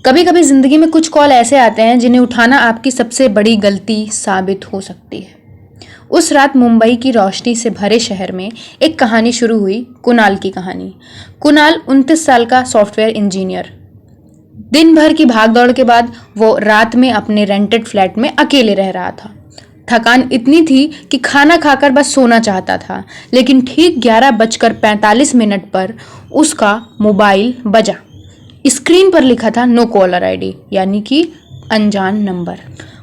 कभी कभी जिंदगी में कुछ कॉल ऐसे आते हैं जिन्हें उठाना आपकी सबसे बड़ी गलती साबित हो सकती है। उस रात मुंबई की रोशनी से भरे शहर में एक कहानी शुरू हुई, कुणाल की कहानी। कुणाल 29 साल का सॉफ्टवेयर इंजीनियर। दिन भर की भागदौड़ के बाद वो रात में अपने रेंटेड फ्लैट में अकेले रह रहा था। थकान इतनी थी कि खाना खाकर बस सोना चाहता था, लेकिन ठीक 11:45 पर उसका मोबाइल बजा। स्क्रीन पर लिखा था नो कॉलर आईडी, यानी कि अनजान नंबर।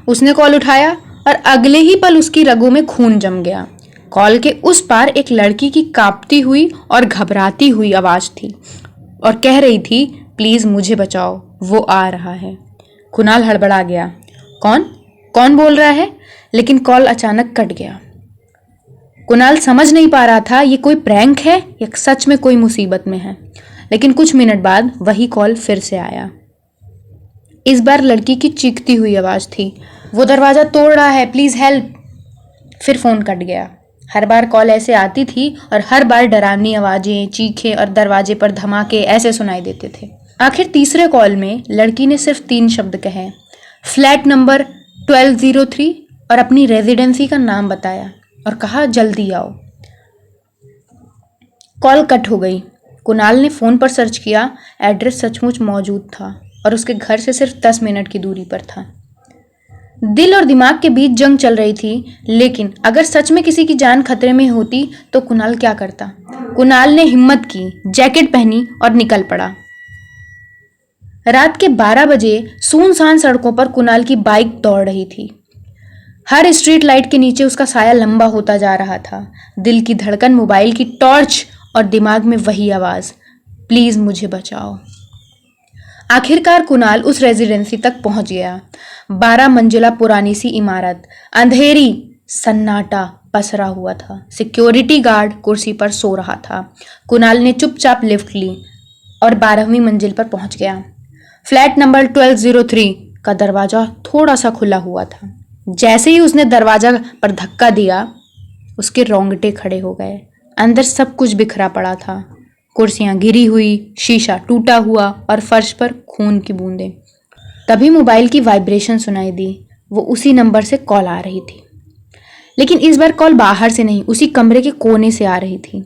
उसने कॉल उठाया और अगले ही पल उसकी रगों में खून जम गया। कॉल के उस पार एक लड़की की कांपती हुई और घबराती हुई आवाज थी और कह रही थी, प्लीज मुझे बचाओ, वो आ रहा है। कुणाल हड़बड़ा गया। कौन कौन बोल रहा है? लेकिन कॉल अचानक कट गया। कुणाल समझ नहीं पा रहा था ये कोई प्रैंक है या सच में कोई मुसीबत में है। लेकिन कुछ मिनट बाद वही कॉल फिर से आया। इस बार लड़की की चीखती हुई आवाज थी, वो दरवाजा तोड़ रहा है, प्लीज हेल्प। फिर फोन कट गया। हर बार कॉल ऐसे आती थी और हर बार डरावनी आवाजें, चीखें और दरवाजे पर धमाके ऐसे सुनाई देते थे। आखिर तीसरे कॉल में लड़की ने सिर्फ 3 शब्द कहे, फ्लैट नंबर 1203, और अपनी रेजिडेंसी का नाम बताया और कहा जल्दी आओ। कॉल कट हो गई। कुणाल ने फोन पर सर्च किया। एड्रेस सचमुच मौजूद था और उसके घर से सिर्फ 10 मिनट की दूरी पर था। दिल और दिमाग के बीच जंग चल रही थी, लेकिन अगर सच में किसी की जान खतरे में होती तो कुणाल क्या करता? कुणाल ने हिम्मत की, जैकेट पहनी और निकल पड़ा। रात के 12 बजे सुनसान सड़कों पर कुणाल की बाइक दौड़ रही थी। हर स्ट्रीट लाइट के नीचे उसका साया लंबा होता जा रहा था। दिल की धड़कन, मोबाइल की टॉर्च और दिमाग में वही आवाज, प्लीज मुझे बचाओ। आखिरकार कुणाल उस रेजिडेंसी तक पहुंच गया। 12 मंजिला पुरानी सी इमारत, अंधेरी, सन्नाटा पसरा हुआ था। सिक्योरिटी गार्ड कुर्सी पर सो रहा था। कुणाल ने चुपचाप लिफ्ट ली और 12वीं मंजिल पर पहुंच गया। फ्लैट नंबर 1203 का दरवाजा थोड़ा सा खुला हुआ था। जैसे ही उसने दरवाजा पर धक्का दिया, उसके रोंगटे खड़े हो गए। अंदर सब कुछ बिखरा पड़ा था। कुर्सियां गिरी हुई, शीशा टूटा हुआ और फर्श पर खून की बूंदें। तभी मोबाइल की वाइब्रेशन सुनाई दी। वो उसी नंबर से कॉल आ रही थी, लेकिन इस बार कॉल बाहर से नहीं, उसी कमरे के कोने से आ रही थी।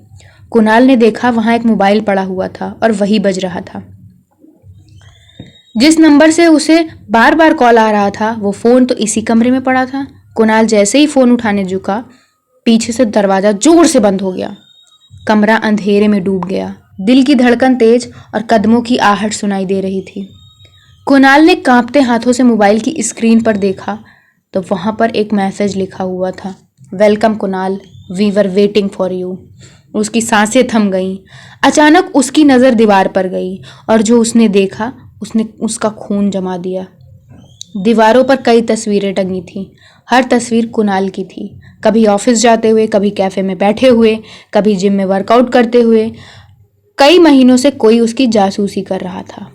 कुणाल ने देखा वहां एक मोबाइल पड़ा हुआ था और वही बज रहा था। जिस नंबर से उसे बार बार कॉल आ रहा था, वो फोन तो इसी कमरे में पड़ा था। कुणाल जैसे ही फोन उठाने झुका, पीछे से दरवाजा जोर से बंद हो गया। कमरा अंधेरे में डूब गया। दिल की धड़कन तेज और कदमों की आहट सुनाई दे रही थी। कुणाल ने कांपते हाथों से मोबाइल की स्क्रीन पर देखा तो वहां पर एक मैसेज लिखा हुआ था, welcome Kunal, we were waiting for you. उसकी सांसें थम गईं। अचानक उसकी नज़र दीवार पर गई और जो उसने देखा उसने उसका खून जमा दिया। दीवारों पर कई तस्वीरें टंगी थीं। हर तस्वीर कुणाल की थी। कभी ऑफिस जाते हुए, कभी कैफे में बैठे हुए, कभी जिम में वर्कआउट करते हुए। कई महीनों से कोई उसकी जासूसी कर रहा था।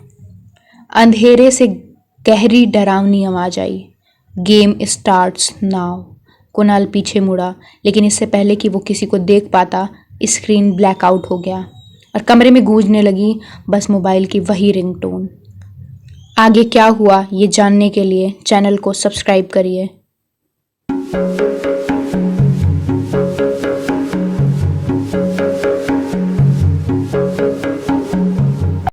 अंधेरे से गहरी डरावनी आवाज आई, गेम स्टार्ट्स नाउ। कुणाल पीछे मुड़ा, लेकिन इससे पहले कि वो किसी को देख पाता, स्क्रीन ब्लैकआउट हो गया और कमरे में गूंजने लगी बस मोबाइल की वही रिंगटोन। आगे क्या हुआ ये जानने के लिए चैनल को सब्सक्राइब करिए।